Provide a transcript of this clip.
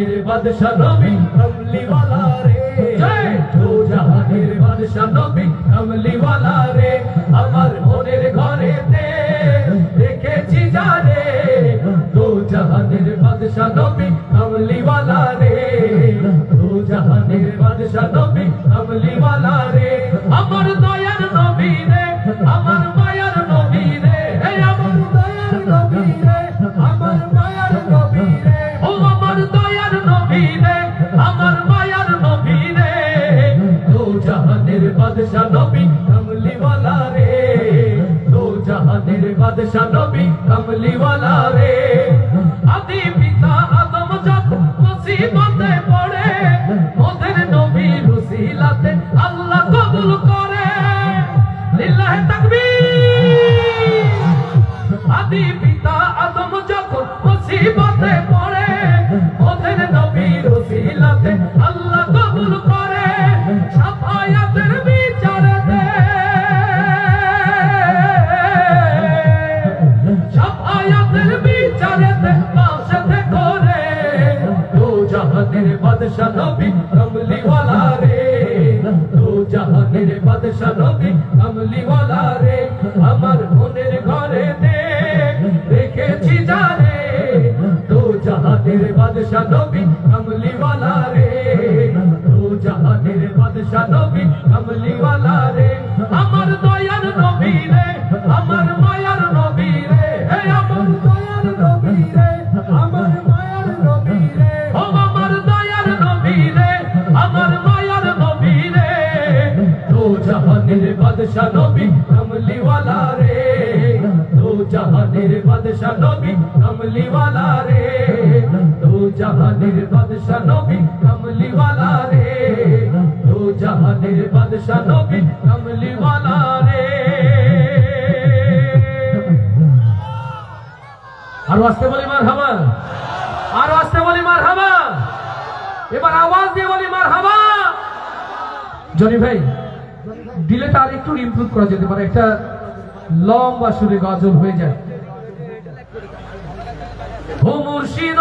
জাহানের বাদশা নবী কামলি ওয়ালা রে দু জাহানের বাদশা নবী কামলি ওয়ালা রে আমার মনের ঘরেতে রেখেছি জানে দু জাহানের বাদশা নবী কামলি ওয়ালা রে দু জাহানের বাদশা নবী কামলি ওয়ালা রে আমার দয়ার নবী রে আমার মায়ার নবী রে আমার দয়ার নবী রে আমার মায়ার নবী রে ও আমার দয়ার নবী রে আমার মায়ার নবী রে দু জাহানের বাদশা নবী কামলি ওয়ালা রে দু জাহানের বাদশা নবী কামলি ওয়ালা রে আদি পিতা আদম যখন মুসিবতে পড়ে ওদের নবীর উসিলাতে আল্লাহ কবুল করে লিল্লাহি তাকবীর আদি পিতা আদম যখন মুসিবতে পড়ে ওদের নবীর উসিলাতে আল্লাহ কবুল করে শাফায়াতের বিচারেতে শাফায়াতের বিচারেতে পাশে করে দু জাহানের বাদশা নবী কামলি ওয়ালা রে দু জাহানের বাদশা নবী কামলি ওয়ালা রে আমার মনের ঘরে রেখেছি জানে দু জাহানের বাদশা নবী কামলি ওয়ালা রে দু জাহানের বাদশা নবী কামলি ওয়ালা রে আমার দয়ার নবী রে আমার মায়ার নবী রে আমার দয়ার নবী রে আমার মায়ার নবী রে ও আমার দয়ার নবী রে আমার মায়ার নবী রে দু জাহানের বাদশা নবী কামলি ওয়ালা রে দু জাহানের বাদশা নবী কামলি ওয়ালা রে দু জাহানের বাদশা নবী কামলি ওয়ালা রে দু জাহানের বাদশা নবী কামলি ওয়ালা রে আরো আস্তে বলি মারহাবা আরো আস্তে বলি মারহাবা এবার আওয়াজ দিয়ে বলি মারহাবা জনি ভাই দিলেটা আর একটু ইমপ্রুভ করা যেতে পারে একটা লম্বা সুরে গজল হয়ে যায় ও মুর্শিদ